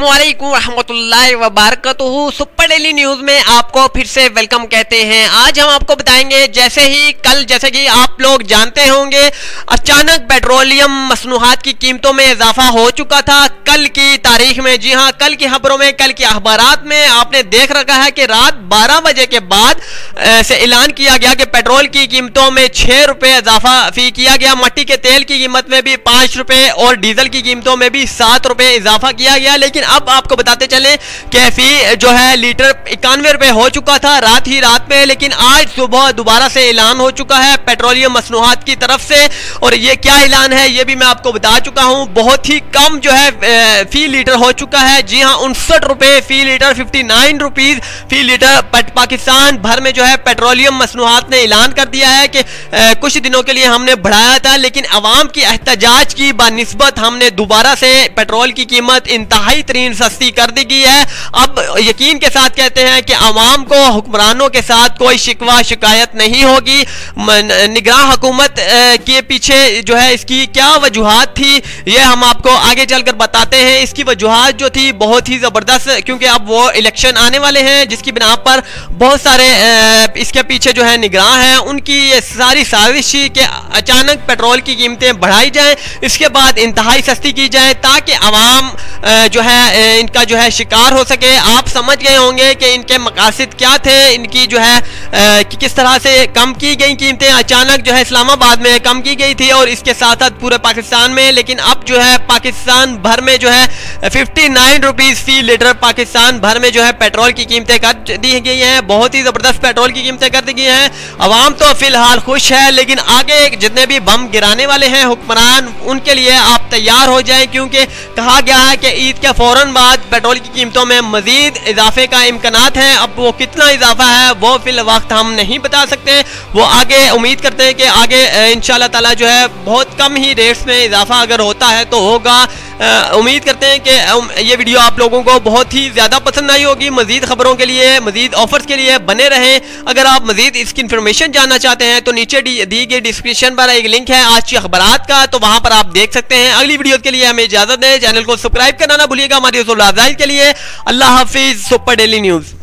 अस्सलामुअलैकुम रहमतुल्लाहि व बरकातुहू। सुपर डेली न्यूज में आपको फिर से वेलकम कहते हैं। आज हम आपको बताएंगे जैसे कि आप लोग जानते होंगे, अचानक पेट्रोलियम मसनूआत की कीमतों में इजाफा हो चुका था कल की तारीख में। जी हाँ, कल की खबरों में, कल की अखबारात में आपने देख रखा है कि रात 12 बजे के बाद से ऐलान किया गया कि पेट्रोल की कीमतों में 6 रुपए इजाफा किया गया, मट्टी के तेल की कीमत में भी 5 रुपए और डीजल की कीमतों में भी 7 रुपए इजाफा किया गया। लेकिन अब आपको बताते चलें कि फी जो है लीटर 91 रुपए हो चुका था रात में, लेकिन आज सुबह दोबारा से ऐलान हो चुका है पेट्रोलियम मसनूआत की तरफ से। और ये क्या ऐलान है ये भी मैं आपको बता चुका हूं। बहुत ही कम जो है फी लीटर हो चुका है। जी हां, 59 रुपए फी लीटर, 59 रुपीज फी लीटर पाकिस्तान भर में जो है पेट्रोलियम मसनूआत ने ऐलान कर दिया है कि कुछ दिनों के लिए हमने बढ़ाया था, लेकिन अवाम की एहतजाज की बानिस्बत हमने दोबारा से पेट्रोल की कीमत इंतहाई तरीन सस्ती कर दी गई है। अब यकीन के साथ कहते हैं कि अवाम को हुक्मरानों के साथ कोई शिकवा शिकायत नहीं होगी। निगरान हुकूमत के पीछे जो है इसकी क्या वजूहात थी ये हम आपको आगे चलकर बताते हैं। इसकी वजूहात जो थी बहुत ही जबरदस्त, क्योंकि अब वो इलेक्शन आने वाले हैं जिसकी बिना पर बहुत सारे इसके पीछे जो है निगरान हैं, उनकी ये सारी साजिश थी कि अचानक पेट्रोल की कीमतें बढ़ाई जाएं, इसके बाद इंतहाई सस्ती की जाए ताकि अवाम जो है इनका जो है शिकार हो सके। आप समझ गए होंगे कि इनके मकासद क्या थे, इनकी जो है कि किस तरह से कम की गई कीमतें अचानक जो है इस्लामाबाद में कम की गई थी और इसके साथ साथ पूरे पाकिस्तान में। लेकिन अब जो है पाकिस्तान भर में जो है 59 रुपीज फी लीटर पाकिस्तान भर में जो है पेट्रोल की कीमतें कर दी गई हैं। बहुत ही जबरदस्त पेट्रोल की कीमतें कर दी गई हैं। अवाम तो फिलहाल खुश है, लेकिन आगे जितने भी बम गिराने वाले हैं हुक्मरान, उनके लिए आप तैयार हो जाएं, क्योंकि कहा गया है कि ईद के फौरन बाद पेट्रोल की कीमतों में मजीद इजाफे का इम्कानात है। अब वो कितना इजाफा है वो फिल वक्त हम नहीं बता सकते। वो आगे उम्मीद करते हैं कि आगे इंशाल्लाह ताला जो है बहुत कम ही रेट्स में इजाफा अगर होता है तो होगा। उम्मीद करते हैं कि ये वीडियो आप लोगों को बहुत ही ज़्यादा पसंद आई होगी। मजीद खबरों के लिए, मजीद ऑफर्स के लिए बने रहें। अगर आप मजीद इसकी इन्फॉर्मेशन जानना चाहते हैं तो नीचे दी गई डिस्क्रिप्शन पर एक लिंक है आज की अखबारात का, तो वहां पर आप देख सकते हैं। अगली वीडियो के लिए हमें इजाजत दें। चैनल को सब्सक्राइब करना ना भूलिएगा हमारी के लिए। अल्लाह हाफिज। Super daily news.